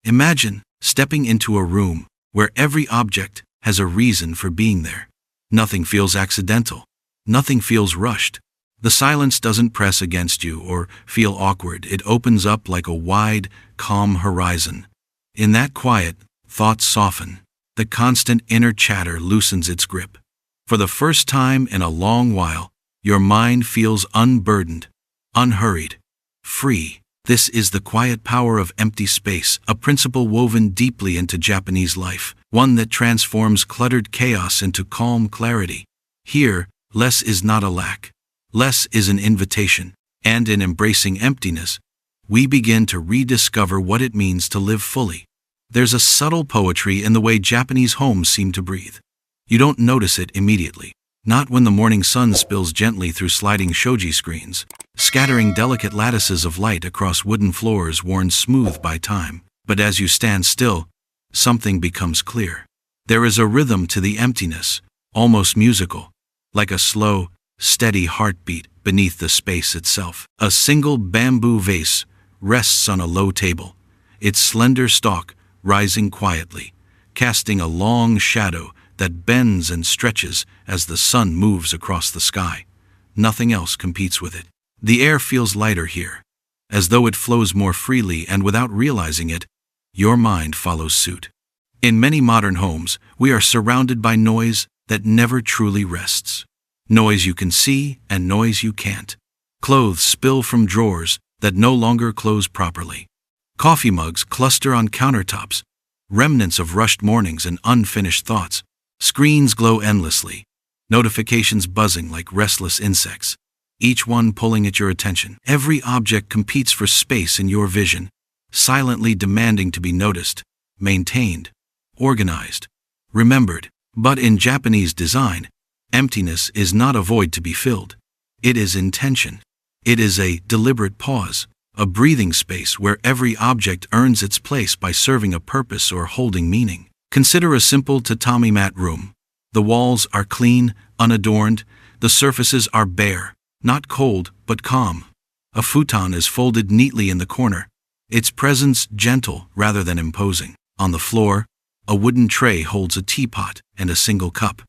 Imagine stepping into a room where every object has a reason for being there. Nothing feels accidental. Nothing feels rushed. The silence doesn't press against you or feel awkward. It opens up like a wide, calm horizon. In that quiet, thoughts soften. The constant inner chatter loosens its grip. For the first time in a long while, your mind feels unburdened, unhurried, free. This is the quiet power of empty space, a principle woven deeply into Japanese life, one that transforms cluttered chaos into calm clarity. Here, less is not a lack. Less is an invitation, and in embracing emptiness, we begin to rediscover what it means to live fully. There's a subtle poetry in the way Japanese homes seem to breathe. You don't notice it immediately. Not when the morning sun spills gently through sliding shoji screens, scattering delicate lattices of light across wooden floors worn smooth by time. But as you stand still, something becomes clear. There is a rhythm to the emptiness, almost musical, like a slow, steady heartbeat beneath the space itself. A single bamboo vase rests on a low table, its slender stalk rising quietly, casting a long shadow that bends and stretches as the sun moves across the sky. Nothing else competes with it. The air feels lighter here, as though it flows more freely, and without realizing it, your mind follows suit. In many modern homes, we are surrounded by noise that never truly rests. Noise you can see and noise you can't. Clothes spill from drawers that no longer close properly. Coffee mugs cluster on countertops, remnants of rushed mornings and unfinished thoughts. Screens glow endlessly, notifications buzzing like restless insects, each one pulling at your attention. Every object competes for space in your vision, silently demanding to be noticed, maintained, organized, remembered. But in Japanese design, emptiness is not a void to be filled. It is intention. It is a deliberate pause, a breathing space where every object earns its place by serving a purpose or holding meaning. Consider a simple tatami mat room. The walls are clean, unadorned. The surfaces are bare, not cold, but calm. A futon is folded neatly in the corner, its presence gentle rather than imposing. On the floor, a wooden tray holds a teapot and a single cup.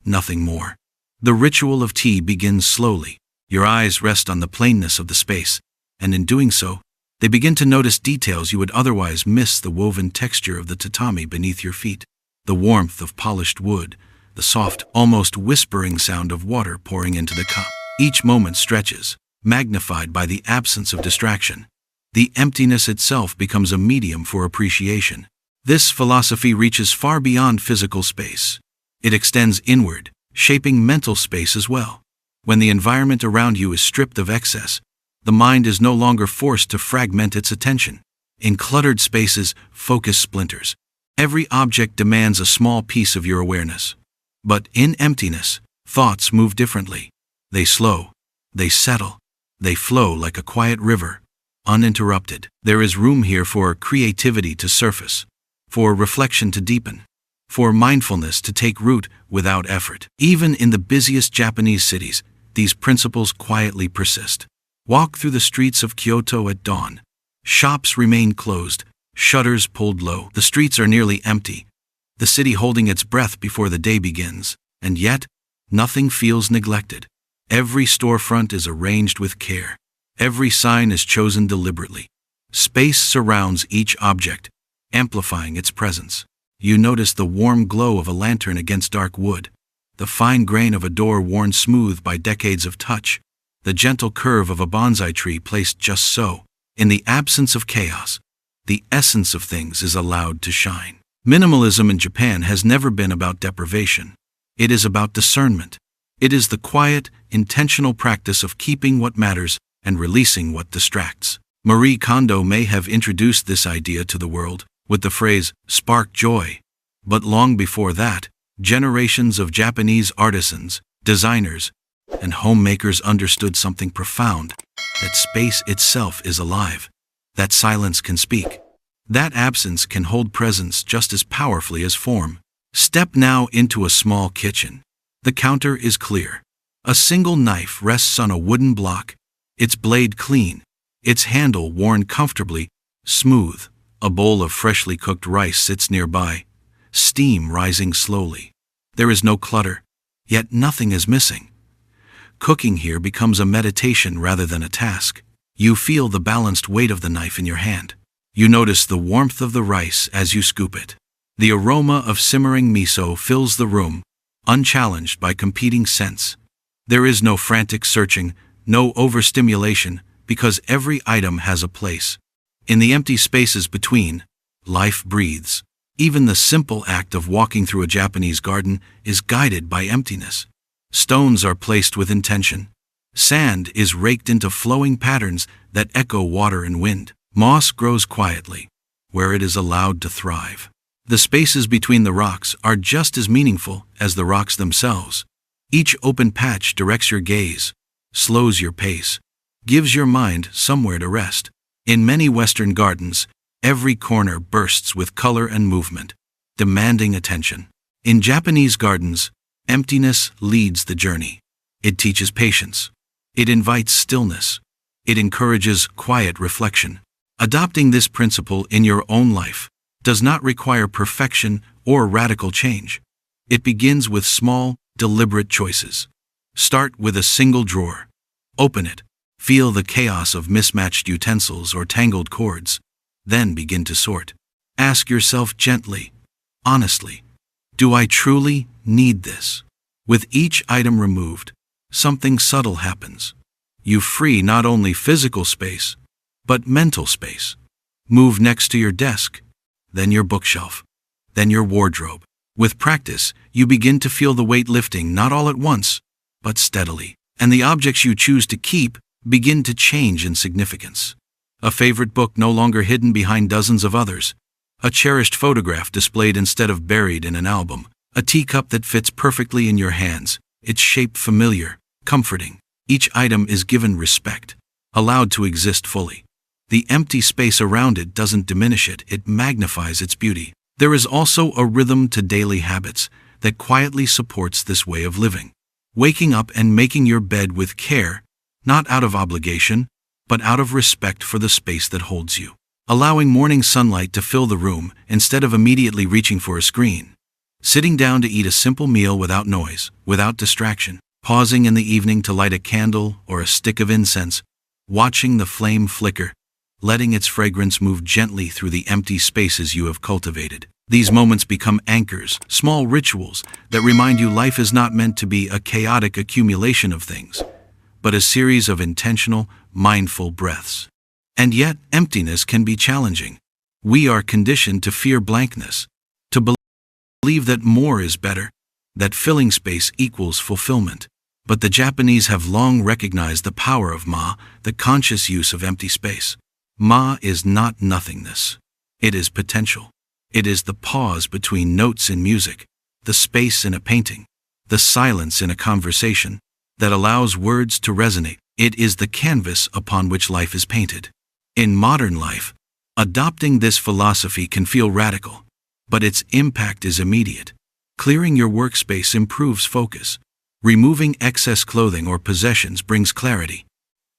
Nothing more. The ritual of tea begins slowly. Your eyes rest on the plainness of the space, and in doing so, they begin to notice details you would otherwise miss: the woven texture of the tatami beneath your feet, the warmth of polished wood, the soft, almost whispering sound of water pouring into the cup. Each moment stretches, magnified by the absence of distraction. The emptiness itself becomes a medium for appreciation. This philosophy reaches far beyond physical space. It extends inward, shaping mental space as well. When the environment around you is stripped of excess, the mind is no longer forced to fragment its attention. In cluttered spaces, focus splinters. Every object demands a small piece of your awareness. But in emptiness, thoughts move differently. They slow, they settle, they flow like a quiet river, uninterrupted. There is room here for creativity to surface, for reflection to deepen, for mindfulness to take root without effort. Even in the busiest Japanese cities, these principles quietly persist. Walk through the streets of Kyoto at dawn. Shops remain closed, shutters pulled low. The streets are nearly empty, the city holding its breath before the day begins. And yet, nothing feels neglected. Every storefront is arranged with care. Every sign is chosen deliberately. Space surrounds each object, amplifying its presence. You notice the warm glow of a lantern against dark wood, the fine grain of a door worn smooth by decades of touch, the gentle curve of a bonsai tree placed just so. In the absence of chaos, the essence of things is allowed to shine. Minimalism in Japan has never been about deprivation. It is about discernment. It is the quiet, intentional practice of keeping what matters and releasing what distracts. Marie Kondo may have introduced this idea to the world with the phrase, "spark joy." But long before that, generations of Japanese artisans, designers, and homemakers understood something profound: that space itself is alive, that silence can speak, that absence can hold presence just as powerfully as form. Step now into a small kitchen. The counter is clear. A single knife rests on a wooden block, its blade clean, its handle worn comfortably, smooth, A bowl of freshly cooked rice sits nearby, steam rising slowly. There is no clutter, yet nothing is missing. Cooking here becomes a meditation rather than a task. You feel the balanced weight of the knife in your hand. You notice the warmth of the rice as you scoop it. The aroma of simmering miso fills the room, unchallenged by competing scents. There is no frantic searching, no overstimulation, because every item has a place. In the empty spaces between, life breathes. Even the simple act of walking through a Japanese garden is guided by emptiness. Stones are placed with intention. Sand is raked into flowing patterns that echo water and wind. Moss grows quietly, where it is allowed to thrive. The spaces between the rocks are just as meaningful as the rocks themselves. Each open patch directs your gaze, slows your pace, gives your mind somewhere to rest. In many Western gardens, every corner bursts with color and movement, demanding attention. In Japanese gardens, emptiness leads the journey. It teaches patience. It invites stillness. It encourages quiet reflection. Adopting this principle in your own life does not require perfection or radical change. It begins with small, deliberate choices. Start with a single drawer. Open it. Feel the chaos of mismatched utensils or tangled cords. Then begin to sort. Ask yourself gently, honestly, do I truly need this? With each item removed, something subtle happens. You free not only physical space, but mental space. Move next to your desk, then your bookshelf, then your wardrobe. With practice, you begin to feel the weight lifting not all at once, but steadily. And the objects you choose to keep begin to change in significance. A favorite book no longer hidden behind dozens of others. A cherished photograph displayed instead of buried in an album. A teacup that fits perfectly in your hands, its shape familiar, comforting. Each item is given respect, allowed to exist fully. The empty space around it doesn't diminish it, it magnifies its beauty. There is also a rhythm to daily habits that quietly supports this way of living. Waking up and making your bed with care, not out of obligation, but out of respect for the space that holds you. Allowing morning sunlight to fill the room instead of immediately reaching for a screen. Sitting down to eat a simple meal without noise, without distraction. Pausing in the evening to light a candle or a stick of incense. Watching the flame flicker, letting its fragrance move gently through the empty spaces you have cultivated. These moments become anchors, small rituals that remind you life is not meant to be a chaotic accumulation of things, but a series of intentional, mindful breaths. And yet, emptiness can be challenging. We are conditioned to fear blankness, to believe that more is better, that filling space equals fulfillment. But the Japanese have long recognized the power of ma, the conscious use of empty space. Ma is not nothingness. It is potential. It is the pause between notes in music, the space in a painting, the silence in a conversation that allows words to resonate. It is the canvas upon which life is painted. In modern life, adopting this philosophy can feel radical, but its impact is immediate. Clearing your workspace improves focus. Removing excess clothing or possessions brings clarity.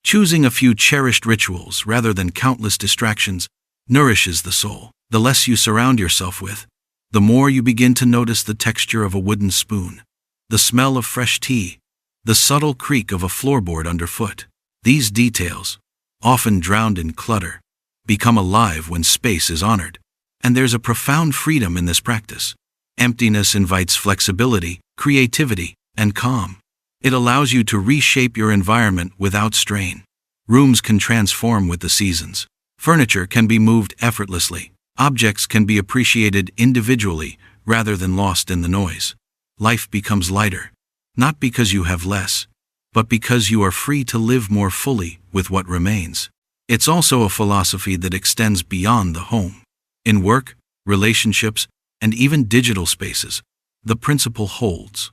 Choosing a few cherished rituals rather than countless distractions nourishes the soul. The less you surround yourself with, the more you begin to notice the texture of a wooden spoon, the smell of fresh tea, the subtle creak of a floorboard underfoot. These details, often drowned in clutter, become alive when space is honored. And there's a profound freedom in this practice. Emptiness invites flexibility, creativity, and calm. It allows you to reshape your environment without strain. Rooms can transform with the seasons. Furniture can be moved effortlessly. Objects can be appreciated individually rather than lost in the noise. Life becomes lighter, not because you have less, but because you are free to live more fully with what remains. It's also a philosophy that extends beyond the home. In work, relationships, and even digital spaces, the principle holds.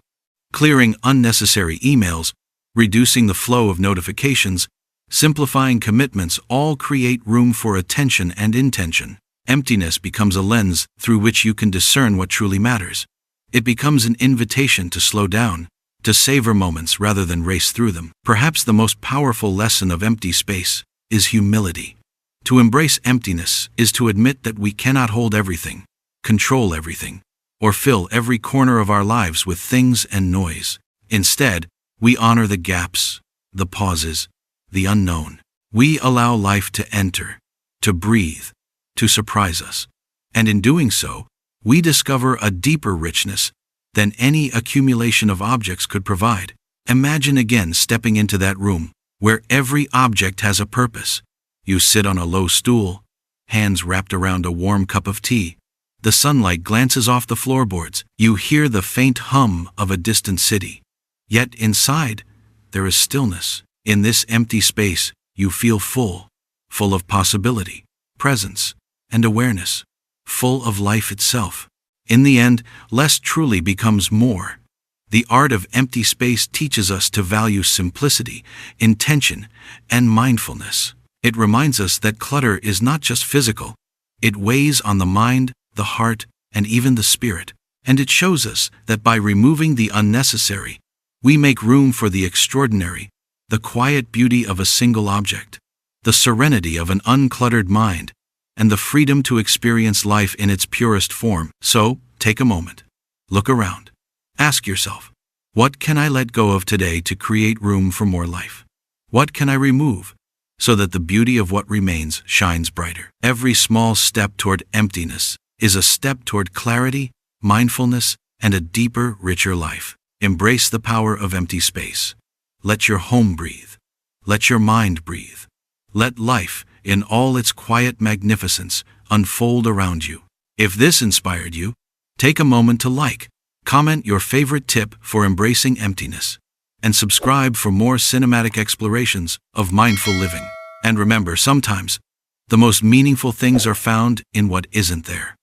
Clearing unnecessary emails, reducing the flow of notifications, simplifying commitments all create room for attention and intention. Emptiness becomes a lens through which you can discern what truly matters. It becomes an invitation to slow down, to savor moments rather than race through them. Perhaps the most powerful lesson of empty space is humility. To embrace emptiness is to admit that we cannot hold everything, control everything, or fill every corner of our lives with things and noise. Instead, we honor the gaps, the pauses, the unknown. We allow life to enter, to breathe, to surprise us. And in doing so, we discover a deeper richness than any accumulation of objects could provide. Imagine again stepping into that room, where every object has a purpose. You sit on a low stool, hands wrapped around a warm cup of tea. The sunlight glances off the floorboards. You hear the faint hum of a distant city. Yet inside, there is stillness. In this empty space, you feel full of possibility, presence, and awareness, full of life itself. In the end, less truly becomes more. The art of empty space teaches us to value simplicity, intention, and mindfulness. It reminds us that clutter is not just physical. It weighs on the mind, the heart, and even the spirit. And it shows us that by removing the unnecessary, we make room for the extraordinary, the quiet beauty of a single object, the serenity of an uncluttered mind, and the freedom to experience life in its purest form. So, take a moment. Look around. Ask yourself, what can I let go of today to create room for more life? What can I remove so that the beauty of what remains shines brighter? Every small step toward emptiness is a step toward clarity, mindfulness, and a deeper, richer life. Embrace the power of empty space. Let your home breathe. Let your mind breathe. Let life, in all its quiet magnificence, unfold around you. If this inspired you, take a moment to like, comment your favorite tip for embracing emptiness, and subscribe for more cinematic explorations of mindful living. And remember, sometimes, the most meaningful things are found in what isn't there.